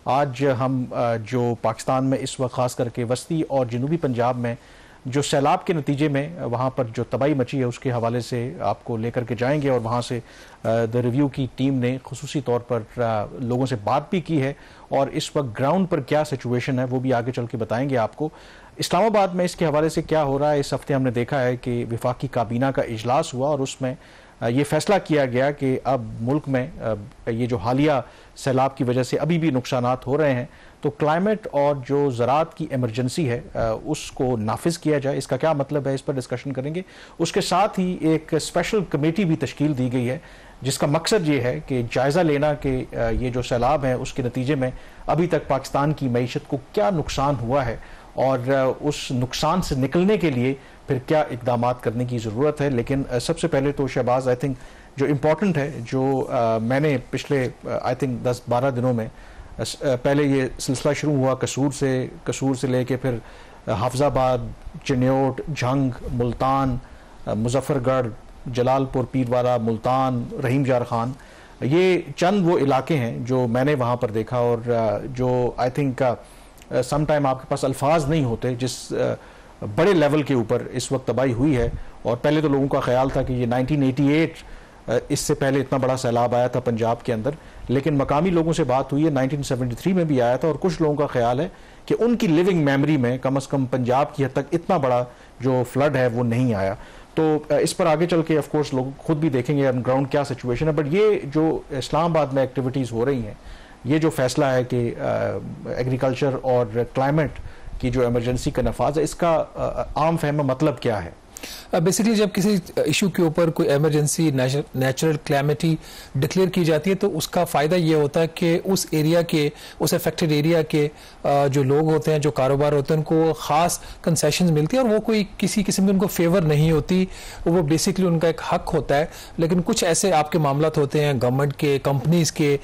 आज हम जो पाकिस्तान में इस वक्त ख़ास करके वस्ती और जनूबी पंजाब में जो सैलाब के नतीजे में वहाँ पर जो तबाही मची है उसके हवाले से आपको लेकर के जाएंगे और वहाँ से द रिव्यू की टीम ने खुसूसी तौर पर लोगों से बात भी की है और इस वक्त ग्राउंड पर क्या सिचुएशन है वो भी आगे चल के बताएंगे आपको। इस्लामाबाद में इसके हवाले से क्या हो रहा है, इस हफ्ते हमने देखा है कि वफाकी काबीना का इजलास हुआ और उसमें ये फैसला किया गया कि अब मुल्क में ये जो हालिया सैलाब की वजह से अभी भी नुकसानात हो रहे हैं तो क्लाइमेट और जो ज़राअत की एमरजेंसी है उसको नाफिज किया जाए। इसका क्या मतलब है, इस पर डिस्कशन करेंगे। उसके साथ ही एक स्पेशल कमेटी भी तश्कील दी गई है जिसका मकसद ये है कि जायज़ा लेना कि ये जो सैलाब है उसके नतीजे में अभी तक पाकिस्तान की मईशत को क्या नुकसान हुआ है और उस नुकसान से निकलने के लिए फिर क्या इकदाम करने की ज़रूरत है। लेकिन सबसे पहले तो शहबाज, आई थिंक जो इम्पोर्टेंट है, जो मैंने पिछले आई थिंक 10-12 दिनों में पहले ये सिलसिला शुरू हुआ कसूर से लेके फिर हाफजाबाद, चिन्योट, झंग, मुल्तान, मुजफ्फरगढ़, जलालपुर, पीरवाला, मुल्तान, रहीम जार खान, ये चंद वो इलाके हैं जो मैंने वहाँ पर देखा और जो आई थिंक सम टाइम आपके पास अल्फाज नहीं होते जिस बड़े लेवल के ऊपर इस वक्त तबाही हुई है। और पहले तो लोगों का ख्याल था कि ये 1988 इससे पहले इतना बड़ा सैलाब आया था पंजाब के अंदर, लेकिन मकामी लोगों से बात हुई है 1973 में भी आया था और कुछ लोगों का ख्याल है कि उनकी लिविंग मेमोरी में कम से कम पंजाब की हद तक इतना बड़ा जो फ्लड है वो नहीं आया। तो इस पर आगे चल के ऑफ कोर्स लोग खुद भी देखेंगे ऑन ग्राउंड क्या सिचुएशन है। बट ये जो इस्लामाबाद में एक्टिविटीज़ हो रही हैं, ये जो फैसला है कि एग्रीकल्चर और क्लाइमेट की जो इमरजेंसी का नफाज है, इसका आम फहम मतलब क्या है? बेसिकली जब किसी इशू के ऊपर कोई इमरजेंसी नेचुरल क्लैमिटी डिक्लेयर की जाती है तो उसका फ़ायदा ये होता है कि उस एरिया के, उस अफेक्टेड एरिया के जो लोग होते हैं, जो कारोबार होते हैं, उनको ख़ास कंसेशंस मिलती है और वो कोई किसी किस्म की उनको फेवर नहीं होती, वो बेसिकली उनका एक हक होता है। लेकिन कुछ ऐसे आपके मामलात होते हैं गवर्नमेंट के, कंपनीज़ के,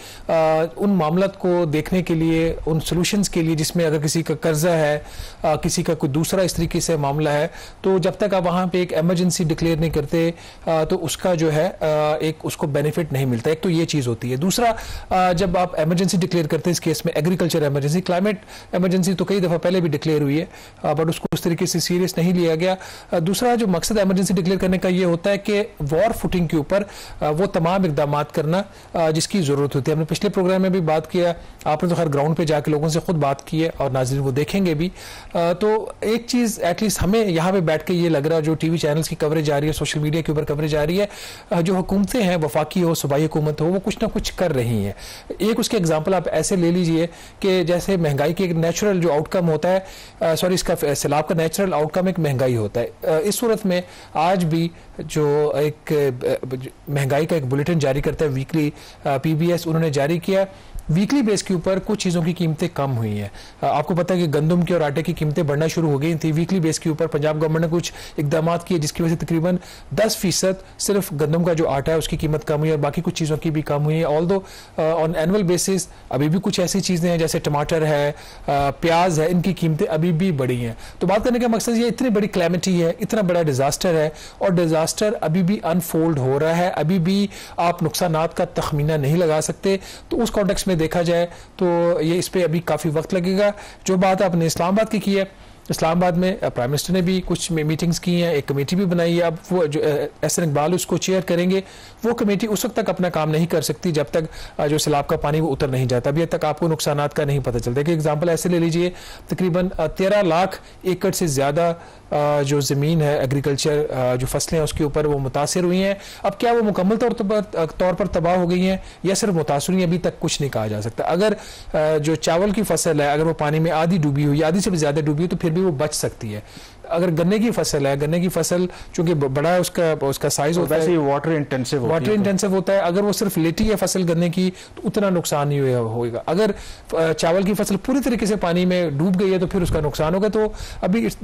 उन मामलात को देखने के लिए, उन सोल्यूशंस के लिए जिसमें अगर किसी का कर्जा है, किसी का कोई दूसरा इस तरीके से मामला है, तो जब तक आप वहाँ पे एक इमरजेंसी डिक्लेयर नहीं करते तो उसका जो है एक उसको बेनिफिट नहीं मिलता। एक तो ये चीज़ होती है। दूसरा, जब आप इमरजेंसी डिक्लेयर करते हैं, इस केस में एग्रीकल्चर इमरजेंसी, क्लाइमेट इमरजेंसी तो कई दफ़ा पहले भी डिक्लेयर हुई है बट उसको उस तरीके से सीरियस नहीं लिया गया। दूसरा जो मकसद इमरजेंसी डिक्लेयर करने का ये होता है कि वॉर फुटिंग के ऊपर वो तमाम इकदाम करना जिसकी ज़रूरत होती है। हमने पिछले प्रोग्राम में भी बात किया, आपने तो खैर ग्राउंड पर जाकर लोगों से खुद बात की है और नाज़रीन वो देखेंगे भी। तो एक चीज़ एटलीस्ट हमें यहाँ पर बैठ के ये लग रहा है, जो टीवी चैनल्स की कवरेज आ रही है, सोशल मीडिया के ऊपर कवरेज आ रही है, जो हुकूमतें हैं, वफाकी हो, सूबाई हुकूमत हो, वो कुछ ना कुछ कर रही हैं। एक उसके एग्जांपल आप ऐसे ले लीजिए कि जैसे महंगाई के एक नेचुरल जो आउटकम होता है, इसका सैलाब का नेचुरल आउटकम एक महंगाई होता है। इस सूरत में आज भी जो एक महंगाई का एक बुलेटिन जारी करता है वीकली, PBS उन्होंने जारी किया, वीकली बेस के ऊपर कुछ चीज़ों की कीमतें कम हुई हैं। आपको पता है कि गंदम की और आटे की कीमतें बढ़ना शुरू हो गई थी। वीकली बेस के ऊपर पंजाब गवर्नमेंट ने कुछ इकदाम किए जिसकी वजह से तकरीबन 10% सिर्फ गंदम का जो आटा है उसकी कीमत कम हुई है और बाकी कुछ चीज़ों की भी कम हुई है। ऑल्दो ऑन एनुअल बेसिस अभी भी कुछ ऐसी चीज़ें हैं जैसे टमाटर है, प्याज है, इनकी कीमतें अभी भी बढ़ी हैं। तो बात करने का मकसद ये, इतनी बड़ी क्लैमिटी है, इतना बड़ा डिजास्टर है और डिजास्टर अभी भी अनफोल्ड हो रहा है, अभी भी आप नुकसानात का तखमीना नहीं लगा सकते। तो उस कॉन्टेक्स्ट में देखा जाए तो ये इस पे अभी काफ़ी वक्त लगेगा। जो बात आपने इस्लामाबाद की है, इस्लामाबाद में प्राइम मिनिस्टर ने भी कुछ मीटिंग्स की हैं, एक कमेटी भी बनाई है। अब वो जो एहसन इकबाल उसको चेयर करेंगे, वो कमेटी उस वक्त तक अपना काम नहीं कर सकती जब तक जो सैलाब का पानी वो उतर नहीं जाता। अभी तक आपको नुकसानात का नहीं पता चलता। एक एग्जांपल ऐसे ले लीजिए, तकरीबन 13 लाख एकड़ से ज़्यादा जो ज़मीन है एग्रीकल्चर, जो फसलें हैं उसके ऊपर वो मुतासिर हुई हैं। अब क्या वो मुकम्मल तौर पर तबाह हो गई हैं या सिर्फ मुतासिर हुई हैं, अभी तक कुछ नहीं कहा जा सकता। अगर जो चावल की फसल है, अगर वो पानी में आधी डूबी हुई, आधी से भी ज़्यादा डूबी हुई, तो फिर भी वो बच सकती है। अगर गन्ने की फसल है, गन्ने की फसल चूंकि बड़ा उसका साइज होता है, वाटर इंटेंसिव होता है, अगर वो सिर्फ लेटी है फसल गन्ने की तो उतना नुकसान नहीं होगा। अगर चावल की फसल पूरी तरीके से पानी में डूब गई है तो फिर उसका नुकसान होगा। तो अभी इट्स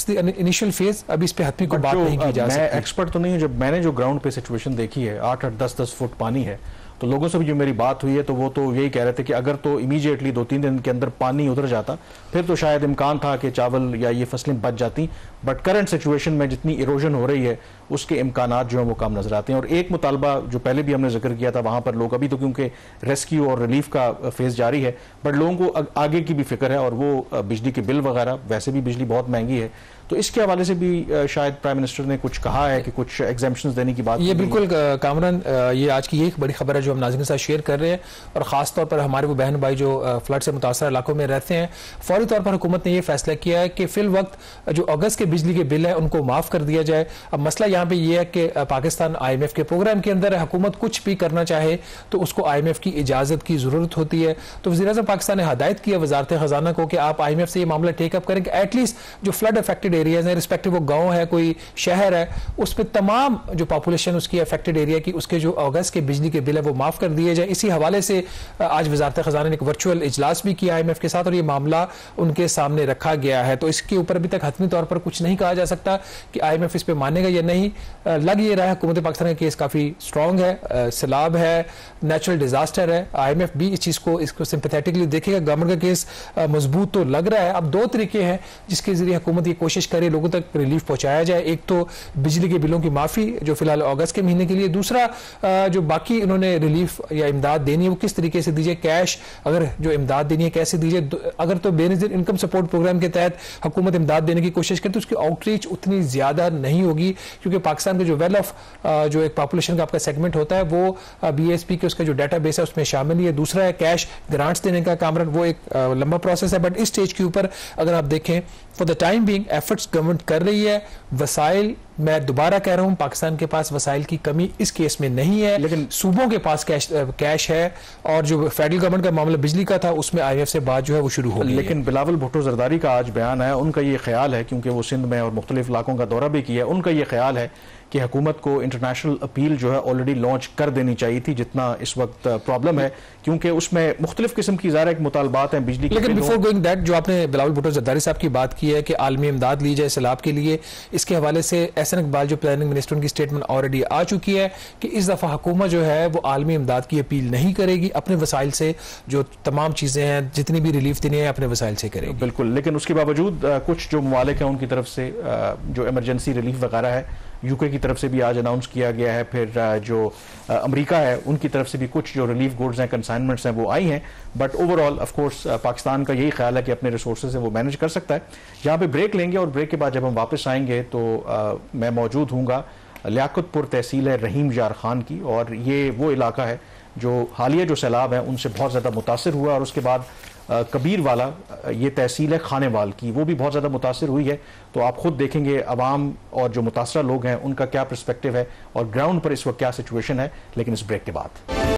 द इनिशियल फेज, अभी इस पे हतमी कोई बात नहीं की जा सकती। मैं एक्सपर्ट तो नहीं हूं, जब मैंने जो ग्राउंड पे सिचुएशन देखी है, 8-10 फुट पानी है, तो लोगों से भी जो मेरी बात हुई है तो वो तो यही कह रहे थे कि अगर तो इमीडिएटली 2-3 दिन के अंदर पानी उतर जाता फिर तो शायद इम्कान था कि चावल या ये फसलें बच जाती, बट करंट सिचुएशन में जितनी इरोजन हो रही है उसके इम्कानात जो है वो कम नजर आते हैं। और एक मुतालबा जो पहले भी हमने जिक्र किया था, वहां पर लोग अभी तो क्योंकि रेस्क्यू और रिलीफ का फेज जारी है, बट लोगों को आगे की भी फिक्र है और वो बिजली के बिल वगैरह, वैसे भी बिजली बहुत महंगी है, तो इसके हवाले से भी शायद प्राइम मिनिस्टर ने कुछ कहा है कि कुछ एग्जेम्पशंस देने की बात। ये बिल्कुल कामरान, ये आज की एक बड़ी खबर है जो हम नाज़रीन के साथ शेयर कर रहे हैं, और ख़ास तौर पर हमारे वो बहन भाई जो फ्लड से मुतासर इलाकों में रहते हैं, फौरी तौर पर हुकूमत ने यह फैसला किया है कि फिल वक्त जो अगस्त के बिजली के बिल है उनको माफ़ कर दिया जाए। अब मसला यहाँ पे ये है कि पाकिस्तान IMF के प्रोग्राम के अंदर है, हुकूमत कुछ भी करना चाहे तो उसको IMF की इजाज़त की ज़रूरत होती है। तो वज़ीर-ए-आज़म पाकिस्तान ने हदायत किया वज़ारत ख़जाना को कि आप IMF से ये मामला टेकअप करें कि एटलीस्ट जो फ्लड अफेक्टेड एरियाज हैं, रिस्पेक्टिव वो गाँव है, कोई शहर है, उस पर तमाम जो पॉपुलेशन उसकी अफेक्टेड एरिया की, उसके जो अगस्त के बिजली के बिल है वो माफ़ कर दिए जाए। इसी हवाले से आज वज़ारत ख़जाना ने एक वर्चुअल इजलास भी किया IMF के साथ और ये मामला उनके सामने रखा गया है। तो इसके ऊपर अभी तक हतमी तौर पर कुछ नहीं कहा जा सकता कि IMF इस पर मानेगा या नहीं। लग ये रहा है हुकूमत पाकिस्तान का केस काफ़ी स्ट्रॉन्ग है, सैलाब है, नेचुरल डिजास्टर है, IMF भी इस चीज़ को इसको सिंपैथेटिकली देखेगा। गवर्नमेंट का केस मजबूत तो लग रहा है। अब दो तरीके हैं जिसके जरिए हुकूमत ये कोशिश करे लोगों तक रिलीफ पहुंचाया जाए। एक तो बिजली के बिलों की माफ़ी जो फिलहाल अगस्त के महीने के लिए, दूसरा जो बाकी इन्होंने रिलीफ या इमदाद देनी है वो किस तरीके से दीजिए, कैश अगर जो इमदाद देनी है कैसे दीजिए। अगर तो बेनज़ीर इनकम सपोर्ट प्रोग्राम के तहत हुकूमत इमदाद देने की कोशिश करे तो उसकी आउटरीच उतनी ज़्यादा नहीं होगी, क्योंकि पाकिस्तान के जो वेल ऑफ जो एक पॉपुलेशन का आपका सेगमेंट होता है वो BSP के उसका जो डाटा बेस है उसमें शामिल है। दूसरा है कैश ग्रांट्स देने का कामरान, वो एक लंबा प्रोसेस है। बट इस स्टेज के ऊपर अगर आप देखें for the time being efforts government कर रही है। वसाइल, मैं दोबारा कह रहा हूं, पाकिस्तान के पास वसाइल की कमी इस केस में नहीं है, लेकिन सूबों के पास कैश है। और जो फेडरल गवर्नमेंट का मामला बिजली का था उसमें IMF से बात जो है वो शुरू हो गई। लेकिन बिलावल भुट्टो जरदारी का आज बयान है, उनका ये ख्याल है, क्योंकि वो सिंध में और मुख्तलिफ इलाकों का दौरा भी किया, उनका ये ख्याल है कि हुकूमत को इंटरनेशनल अपील जो है ऑलरेडी लॉन्च कर देनी चाहिए थी जितना इस वक्त प्रॉब्लम है, क्योंकि उसमें मुख्तलिफ किस्म की ज़ाहिर मुतालबात हैं बिजली की। लेकिन बिफोर गोइंग दैट, जो आपने बिलावल भुट्टो जरदारी साहब की बात की है कि आलमी इमदाद ली जाए सैलाब के लिए, इसके हवाले से एहसन इकबाल जो प्लानिंग मिनिस्टर, उनकी स्टेटमेंट ऑलरेडी आ चुकी है कि इस दफ़ा हुकूमत जो है वो आलमी इमदाद की अपील नहीं करेगी, अपने वसाइल से जो तमाम चीज़ें हैं जितनी भी रिलीफ देनी है अपने वसाइल से करेगी। बिल्कुल, लेकिन उसके बावजूद कुछ जो ममालिक हैं उनकी तरफ से जो इमरजेंसी रिलीफ वगैरह है, UK की तरफ से भी आज अनाउंस किया गया है, फिर जो अमेरिका है उनकी तरफ से भी कुछ जो रिलीफ गुड्स हैं, कंसाइनमेंट्स हैं वो आई हैं। But overall of course Pakistan का यही ख्याल है कि अपने रिसोर्सेज से वो मैनेज कर सकता है। यहाँ पे ब्रेक लेंगे और ब्रेक के बाद जब हम वापस आएंगे तो मैं मौजूद हूँगा लियाकतपुर तहसील है रहीम यार खान की, और ये वो इलाका है जो हालिया जो सैलाब है उनसे बहुत ज़्यादा मुतासिर हुआ, और उसके बाद कबीर वाला ये तहसील है खानेवाल की, वो भी बहुत ज़्यादा मुतासिर हुई है। तो आप खुद देखेंगे अवाम और जो मुतासरा लोग हैं उनका क्या पर्सपेक्टिव है और ग्राउंड पर इस वक्त क्या सिचुएशन है, लेकिन इस ब्रेक के बाद।